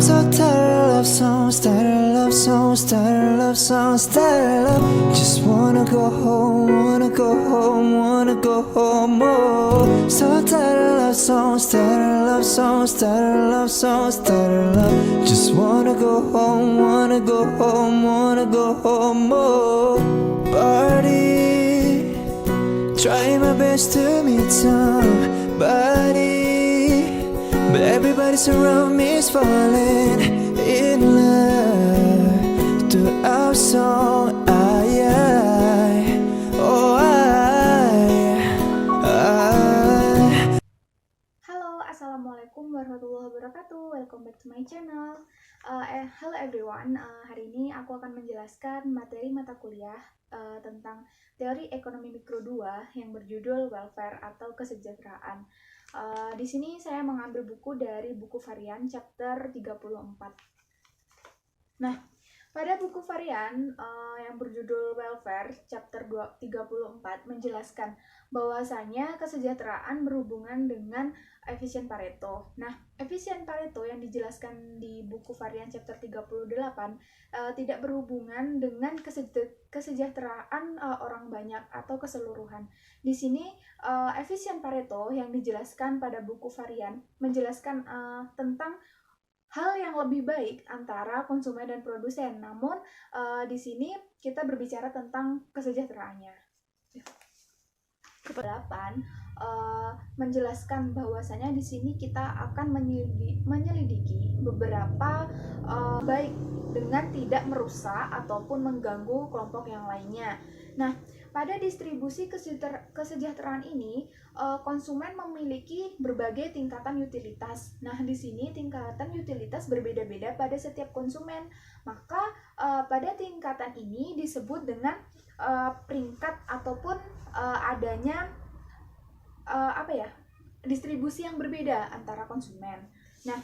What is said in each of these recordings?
so tired of love songs, tired of love songs, tired of love songs, tired of love. Just wanna go home, wanna go home, wanna go home. Oh, so tired of love songs, tired of love songs, tired of love songs, tired of love. Just wanna go home, wanna go home, wanna go home. Oh, party, trying my best to meet somebody, but everybody around me is falling in love to our song. Halo, assalamualaikum warahmatullahi wabarakatuh. Welcome back to my channel. Hello everyone. Hari ini aku akan menjelaskan materi mata kuliah tentang teori ekonomi mikro 2 yang berjudul welfare atau kesejahteraan. Di sini saya mengambil buku dari buku varian chapter 34. Nah, pada buku varian yang berjudul welfare chapter 34 menjelaskan bahwasanya kesejahteraan berhubungan dengan efisien Pareto. Nah, efisien Pareto yang dijelaskan di buku varian chapter 38 tidak berhubungan dengan kesejahteraan orang banyak atau keseluruhan. Di sini efisien Pareto yang dijelaskan pada buku varian menjelaskan tentang hal yang lebih baik antara konsumen dan produsen. Namun di sini kita berbicara tentang kesejahteraannya. Kedelapan menjelaskan bahwasanya di sini kita akan menyelidiki beberapa baik dengan tidak merusak ataupun mengganggu kelompok yang lainnya. Nah, pada distribusi kesejahteraan ini, konsumen memiliki berbagai tingkatan utilitas. Nah, di sini tingkatan utilitas berbeda-beda pada setiap konsumen. Maka, pada tingkatan ini disebut dengan peringkat ataupun adanya distribusi yang berbeda antara konsumen. Nah,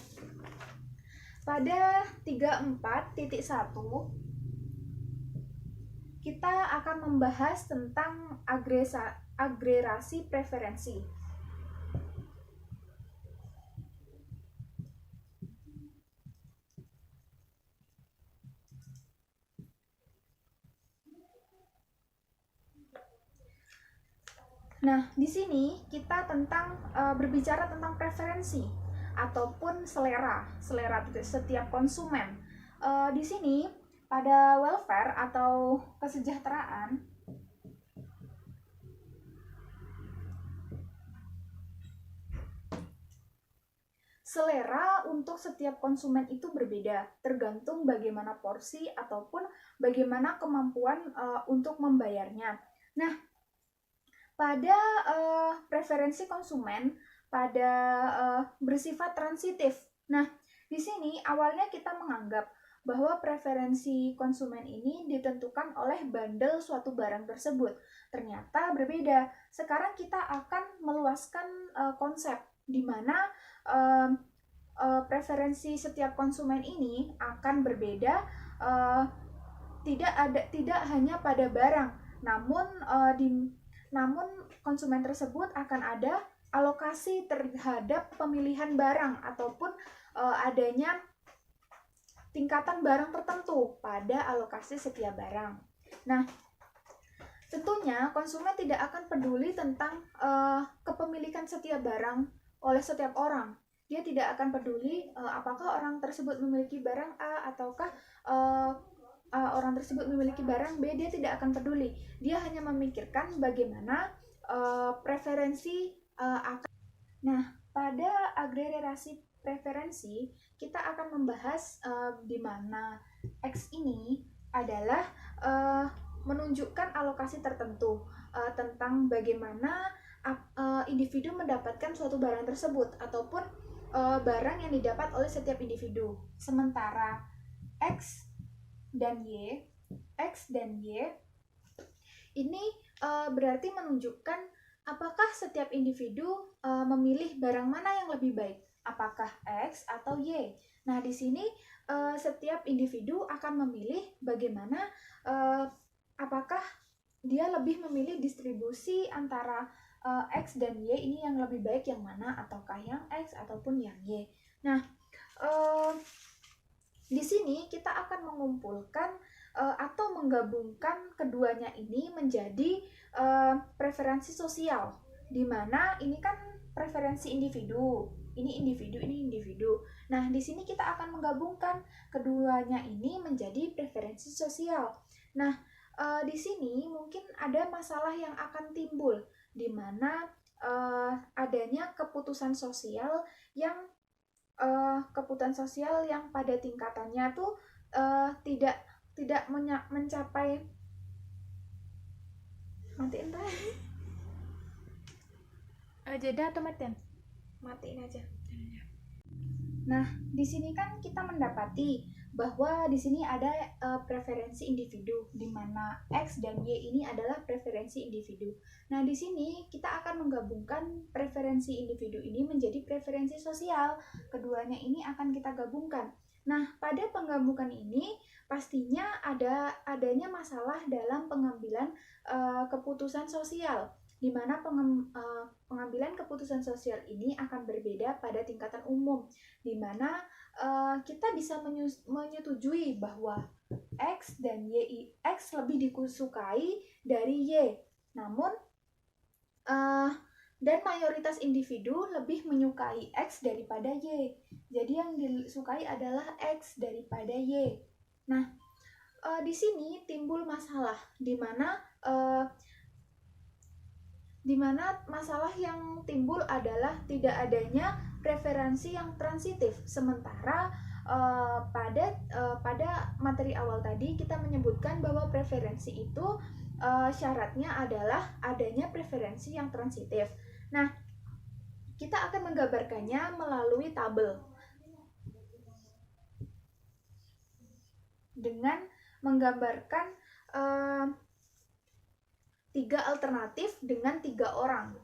pada 34.1 kita akan membahas tentang agregasi preferensi. Nah, di sini kita berbicara tentang preferensi ataupun selera setiap konsumen. Di sini pada welfare atau kesejahteraan, selera untuk setiap konsumen itu berbeda, tergantung bagaimana porsi ataupun bagaimana kemampuan untuk membayarnya. Nah, pada preferensi konsumen bersifat transitif. Nah, di sini awalnya kita menganggap bahwa preferensi konsumen ini ditentukan oleh bundle suatu barang tersebut. Ternyata berbeda. Sekarang kita akan meluaskan konsep di mana preferensi setiap konsumen ini akan berbeda, tidak hanya pada barang, namun konsumen tersebut akan ada alokasi terhadap pemilihan barang ataupun adanya tingkatan barang tertentu pada alokasi setiap barang. Nah, tentunya konsumen tidak akan peduli tentang kepemilikan setiap barang oleh setiap orang. Dia tidak akan peduli apakah orang tersebut memiliki barang A ataukah orang tersebut memiliki barang B. Dia tidak akan peduli. Dia hanya memikirkan bagaimana preferensi akan. Nah, pada agregasi preferensi kita akan membahas di mana X ini adalah menunjukkan alokasi tertentu tentang bagaimana individu mendapatkan suatu barang tersebut ataupun barang yang didapat oleh setiap individu. Sementara X dan Y ini berarti menunjukkan apakah setiap individu memilih barang mana yang lebih baik, apakah X atau Y. Nah, di sini setiap individu akan memilih bagaimana apakah dia lebih memilih distribusi antara X dan Y ini yang lebih baik yang mana, ataukah yang X ataupun yang Y. Nah, sini kita akan mengumpulkan atau menggabungkan keduanya ini menjadi preferensi sosial, di mana ini kan preferensi individu, ini individu, ini individu. Nah, di sini kita akan menggabungkan keduanya ini menjadi preferensi sosial. Nah, di sini mungkin ada masalah yang akan timbul, di mana adanya keputusan sosial yang pada tingkatannya tuh tidak mencapai matiin teh jeda atau matiin? matiin aja. Nah, di sini kan kita mendapati bahwa di sini ada preferensi individu, di mana X dan Y ini adalah preferensi individu. Nah, di sini kita akan menggabungkan preferensi individu ini menjadi preferensi sosial. Keduanya ini akan kita gabungkan. Nah, pada penggabungan ini pastinya adanya masalah dalam pengambilan keputusan sosial, di mana pengambilan keputusan sosial ini akan berbeda pada tingkatan umum, di mana kita bisa menyetujui bahwa X dan Y, X lebih disukai dari Y, namun dan mayoritas individu lebih menyukai X daripada Y. Jadi yang disukai adalah X daripada Y. Nah, di sini timbul masalah, di mana masalah yang timbul adalah tidak adanya preferensi yang transitif. Sementara pada materi awal tadi kita menyebutkan bahwa preferensi itu syaratnya adalah adanya preferensi yang transitif. Nah, kita akan menggambarkannya melalui tabel dengan menggambarkan 3 alternatif dengan 3 orang.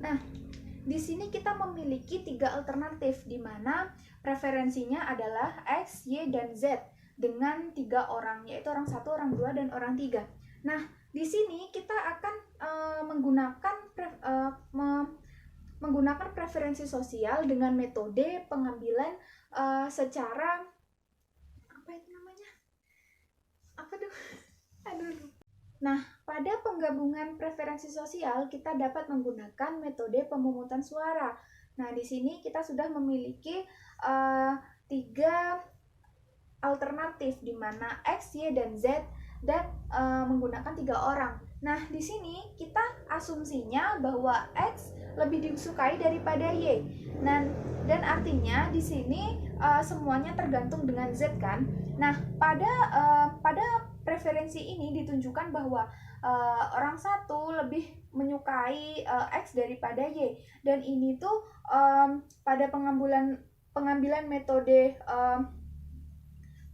Nah, di sini kita memiliki 3 alternatif, di mana preferensinya adalah X, Y, dan Z dengan 3 orang, yaitu orang 1, orang 2, dan orang 3. Nah, di sini kita akan menggunakan preferensi sosial dengan metode pengambilan secara Nah, pada penggabungan preferensi sosial kita dapat menggunakan metode pemungutan suara. Nah, di sini kita sudah memiliki 3 alternatif, di mana X, Y, dan Z dan menggunakan 3 orang. Nah, di sini kita asumsinya bahwa X lebih disukai daripada Y. Dan artinya di sini semuanya tergantung dengan Z kan. Nah, pada preferensi ini ditunjukkan bahwa orang satu lebih menyukai X daripada Y, dan ini tuh pada pengambilan metode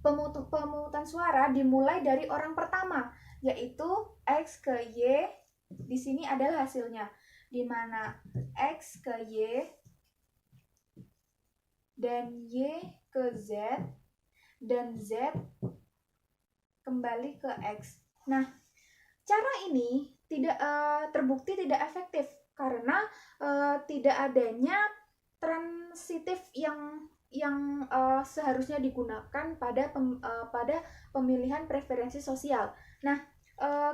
pemungutan suara dimulai dari orang pertama, yaitu X ke Y. Di sini adalah hasilnya, di mana X ke Y dan Y ke Z dan Z kembali ke X. Nah, cara ini tidak terbukti tidak efektif karena tidak adanya transitif yang seharusnya digunakan pada pemilihan preferensi sosial. Nah,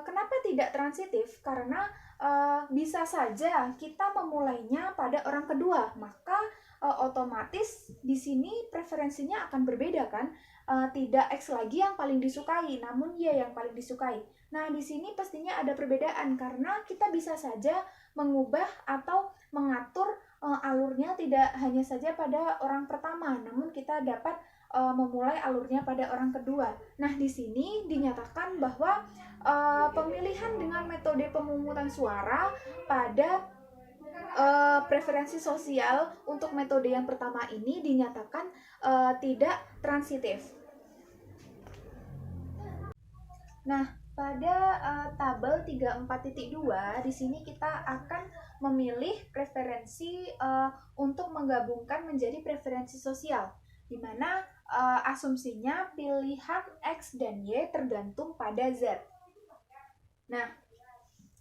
kenapa tidak transitif? Karena bisa saja kita memulainya pada orang kedua, maka otomatis di sini preferensinya akan berbeda kan? Tidak X lagi yang paling disukai, namun Y yang paling disukai. Nah, di sini pastinya ada perbedaan karena kita bisa saja mengubah atau mengatur alurnya tidak hanya saja pada orang pertama, namun kita dapat memulai alurnya pada orang kedua. Nah, di sini dinyatakan bahwa pemilihan dengan metode pemungutan suara pada preferensi sosial untuk metode yang pertama ini dinyatakan tidak transitif. Nah, pada tabel 34.2 di sini kita akan memilih preferensi untuk menggabungkan menjadi preferensi sosial, di mana asumsinya pilihan X dan Y tergantung pada Z. Nah,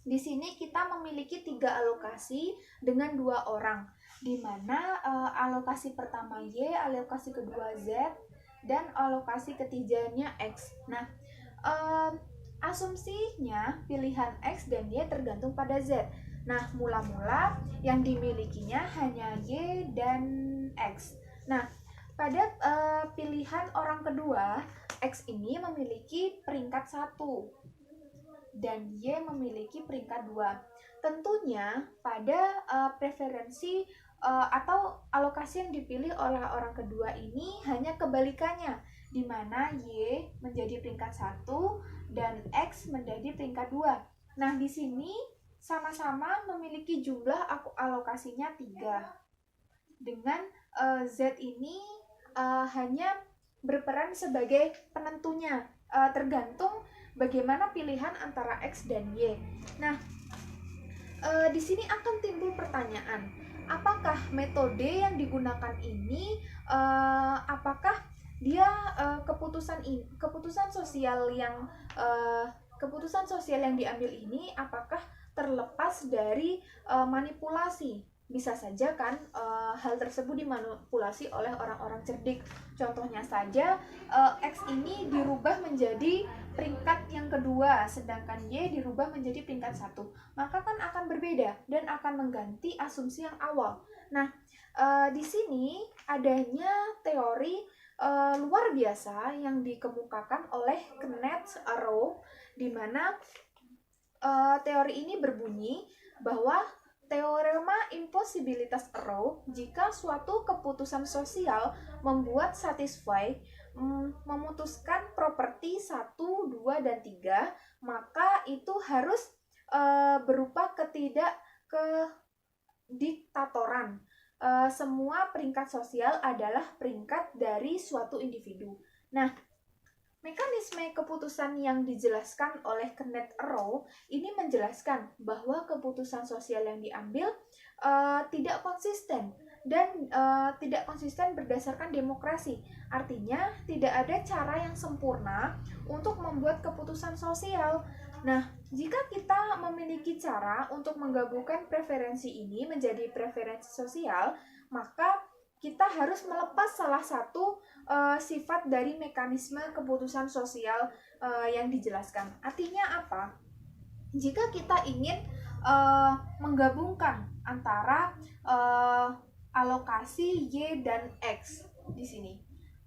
di sini kita memiliki 3 alokasi dengan 2 orang, di mana alokasi pertama Y, alokasi kedua Z, dan alokasi ketiganya X. Nah, asumsinya pilihan X dan Y tergantung pada Z. Nah, mula-mula yang dimilikinya hanya Y dan X. Nah, pada pilihan orang kedua, X ini memiliki peringkat 1 dan Y memiliki peringkat 2. Tentunya pada preferensi atau alokasi yang dipilih oleh orang kedua ini hanya kebalikannya, di mana Y menjadi peringkat 1 dan X menjadi peringkat 2. Nah, di sini sama-sama memiliki jumlah alokasinya 3. Dengan Z ini hanya berperan sebagai penentunya, tergantung bagaimana pilihan antara X dan Y. Nah, di sini akan timbul pertanyaan, apakah metode yang digunakan ini, apakah dia keputusan sosial yang diambil ini apakah terlepas dari manipulasi? Bisa saja kan hal tersebut dimanipulasi oleh orang-orang cerdik. Contohnya saja X ini dirubah menjadi peringkat yang kedua, sedangkan Y dirubah menjadi peringkat 1. Maka kan akan berbeda dan akan mengganti asumsi yang awal. Nah, di sini adanya teori luar biasa yang dikemukakan oleh Kenneth Arrow, di mana teori ini berbunyi bahwa teorema imposibilitas Arrow, jika suatu keputusan sosial membuat satisfy memutuskan properti 1, 2, dan 3, maka itu harus berupa kediktatoran. Semua peringkat sosial adalah peringkat dari suatu individu. Nah, mekanisme keputusan yang dijelaskan oleh Kenneth Arrow ini menjelaskan bahwa keputusan sosial yang diambil tidak konsisten dan tidak konsisten berdasarkan demokrasi. Artinya tidak ada cara yang sempurna untuk membuat keputusan sosial. Nah, jika kita memiliki cara untuk menggabungkan preferensi ini menjadi preferensi sosial, maka kita harus melepas salah satu sifat dari mekanisme keputusan sosial yang dijelaskan. Artinya apa? Jika kita ingin menggabungkan antara alokasi Y dan X di sini,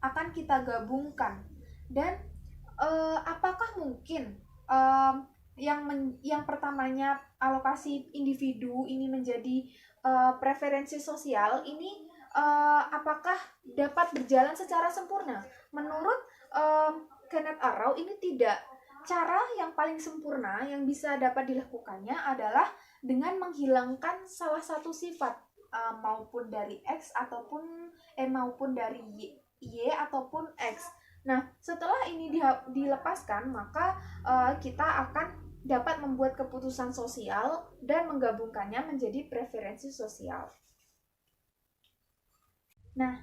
akan kita gabungkan, dan apakah mungkin yang pertamanya alokasi individu ini menjadi preferensi sosial ini apakah dapat berjalan secara sempurna? Menurut Kenneth Arrow ini tidak. Cara yang paling sempurna yang bisa dapat dilakukannya adalah dengan menghilangkan salah satu sifat maupun dari X maupun dari Y ataupun X. Nah, setelah ini dilepaskan, maka kita akan dapat membuat keputusan sosial dan menggabungkannya menjadi preferensi sosial. Nah,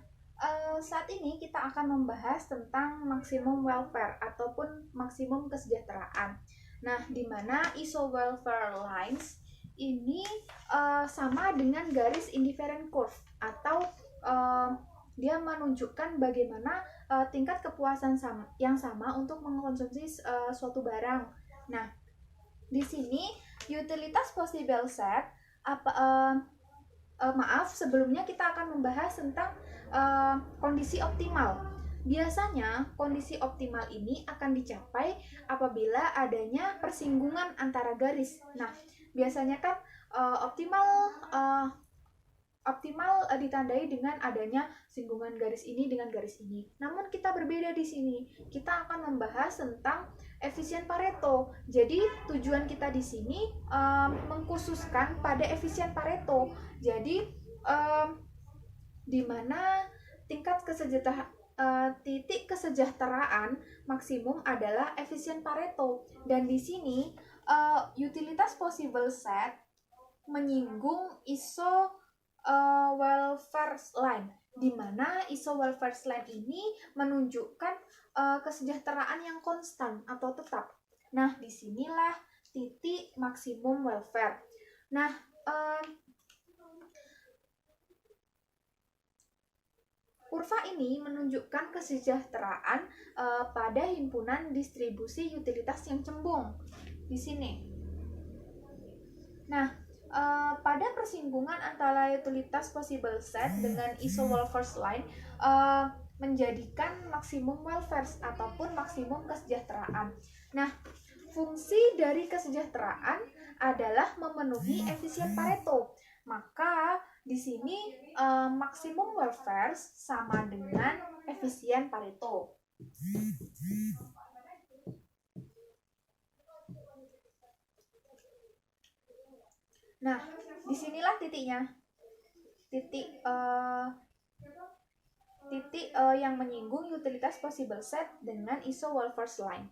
saat ini kita akan membahas tentang maksimum welfare ataupun maksimum kesejahteraan. Nah, di mana iso welfare lines ini sama dengan garis indifferent curve, atau dia menunjukkan bagaimana tingkat kepuasan yang sama untuk mengkonsumsi suatu barang. Nah, di sini utilitas possible set sebelumnya kita akan membahas tentang kondisi optimal. Biasanya kondisi optimal ini akan dicapai apabila adanya persinggungan antara garis. Nah, biasanya kan optimal ditandai dengan adanya singgungan garis ini dengan garis ini. Namun kita berbeda di sini. Kita akan membahas tentang efisien Pareto. Jadi tujuan kita di sini mengkhususkan pada efisien Pareto. Jadi di mana titik kesejahteraan maksimum adalah efisien Pareto. Dan di sini utilitas possible set menyinggung iso welfare line, di mana iso welfare line ini menunjukkan kesejahteraan yang konstan atau tetap. Nah, disinilah titik maksimum welfare. Nah, kurva ini menunjukkan kesejahteraan pada himpunan distribusi utilitas yang cembung di sini. Nah, pada persinggungan antara utilitas possible set dengan iso welfare line menjadikan maksimum welfare ataupun maksimum kesejahteraan. Nah, fungsi dari kesejahteraan adalah memenuhi efisien Pareto. Maka di sini maksimum welfare sama dengan efisien Pareto. Nah, disinilah titiknya. Titik yang menyinggung utilitas possible set dengan iso welfare line.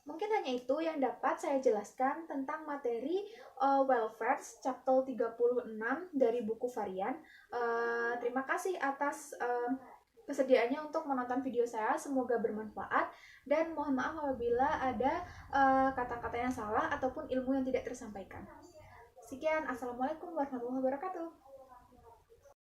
Mungkin hanya itu yang dapat saya jelaskan tentang materi welfare chapter 36 dari buku varian. Terima kasih atas kesediaannya untuk menonton video saya, semoga bermanfaat, dan mohon maaf apabila ada kata-kata yang salah ataupun ilmu yang tidak tersampaikan. Sekian, assalamualaikum warahmatullahi wabarakatuh.